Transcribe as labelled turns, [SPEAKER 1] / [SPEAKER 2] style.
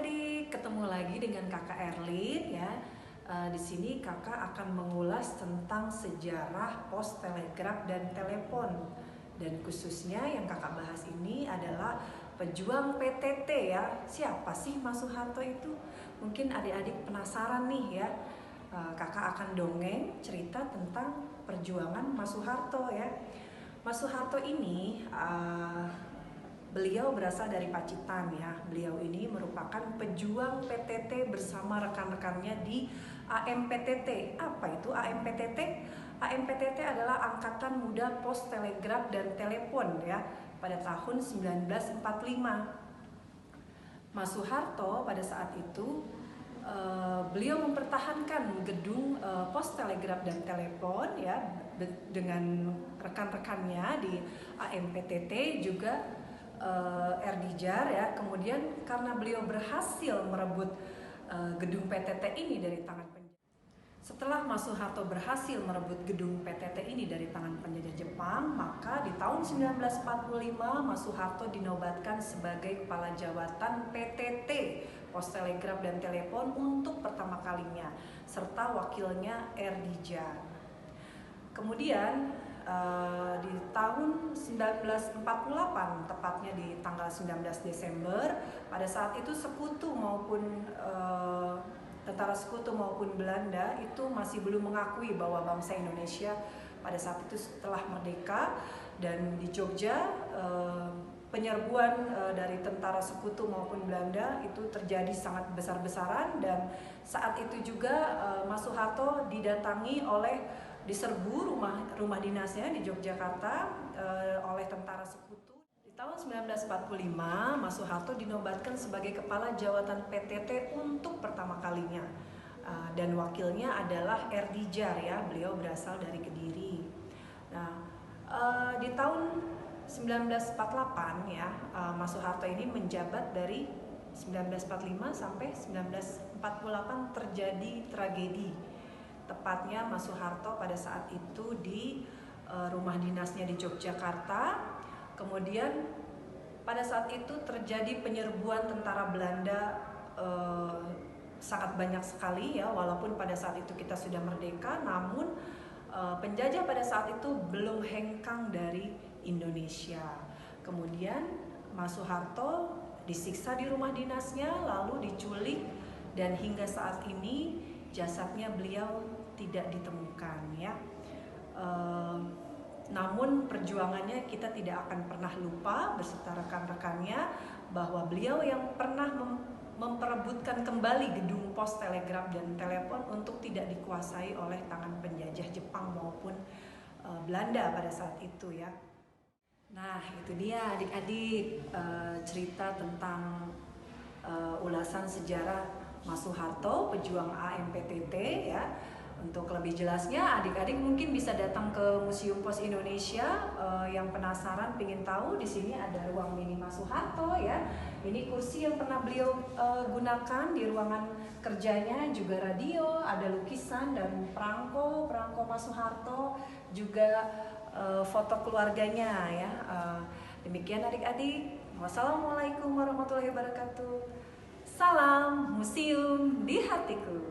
[SPEAKER 1] adik-adik, ketemu lagi dengan Kakak Erlin ya. Di sini Kakak akan mengulas tentang sejarah pos, telegraf, dan telepon. Dan khususnya yang Kakak bahas ini adalah pejuang PTT ya. Siapa sih Mas Soeharto itu? Mungkin adik-adik penasaran nih ya. Kakak akan dongeng cerita tentang perjuangan Mas Soeharto ya. Mas Soeharto ini beliau berasal dari Pacitan ya. Beliau ini merupakan pejuang PTT bersama rekan-rekannya di AMPTT. Apa itu AMPTT? AMPTT adalah Angkatan Muda Pos, Telegraf, dan Telepon ya pada tahun 1945. Mas Soeharto pada saat itu beliau mempertahankan gedung pos, telegraf, dan telepon ya dengan rekan-rekannya di AMPTT juga Erdikjar ya. Kemudian karena beliau berhasil merebut gedung PTT ini dari tangan penjajah. Setelah Mas Soeharto berhasil merebut gedung PTT ini dari tangan penjajah Jepang, maka di tahun 1945 Mas Soeharto dinobatkan sebagai kepala jabatan PTT, Pos, Telegraf, dan Telepon untuk pertama kalinya, serta wakilnya Erdikjar. Kemudian di tahun 1948, tepatnya di tanggal 19 Desember, pada saat itu sekutu maupun tentara sekutu maupun Belanda itu masih belum mengakui bahwa bangsa Indonesia pada saat itu telah merdeka, dan di Jogja penyerbuan dari tentara sekutu maupun Belanda itu terjadi sangat besar-besaran, dan saat itu juga Mas Soeharto diserbu rumah dinasnya di Yogyakarta oleh tentara sekutu. Di tahun 1945 Mas Soeharto dinobatkan sebagai kepala jabatan PTT untuk pertama kalinya, dan wakilnya adalah Erdikjar ya, beliau berasal dari Kediri. Nah, di tahun 1948 ya, Mas Soeharto ini menjabat dari 1945 sampai 1948 terjadi tragedi. Tepatnya Mas Soeharto pada saat itu di rumah dinasnya di Yogyakarta. Kemudian pada saat itu terjadi penyerbuan tentara Belanda sangat banyak sekali ya, walaupun pada saat itu kita sudah merdeka, namun penjajah pada saat itu belum hengkang dari Indonesia. Kemudian Mas Soeharto disiksa di rumah dinasnya, lalu diculik, dan hingga saat ini jasadnya beliau tidak ditemukan ya. Namun perjuangannya kita tidak akan pernah lupa beserta rekan-rekannya, bahwa beliau yang pernah memperebutkan kembali gedung pos, telegraf, dan telepon untuk tidak dikuasai oleh tangan penjajah Jepang maupun Belanda pada saat itu ya. Nah, itu dia adik-adik cerita tentang ulasan sejarah Mas Soeharto, pejuang AMPTT ya. Untuk lebih jelasnya, adik-adik mungkin bisa datang ke Museum Pos Indonesia. Yang penasaran, pengen tahu, di sini ada ruang mini Mas Soeharto ya. Ini kursi yang pernah beliau gunakan di ruangan kerjanya, juga radio, ada lukisan dan perangko Mas Soeharto, juga foto keluarganya ya. Demikian adik-adik. Wassalamualaikum warahmatullahi wabarakatuh. Salam museum di hatiku.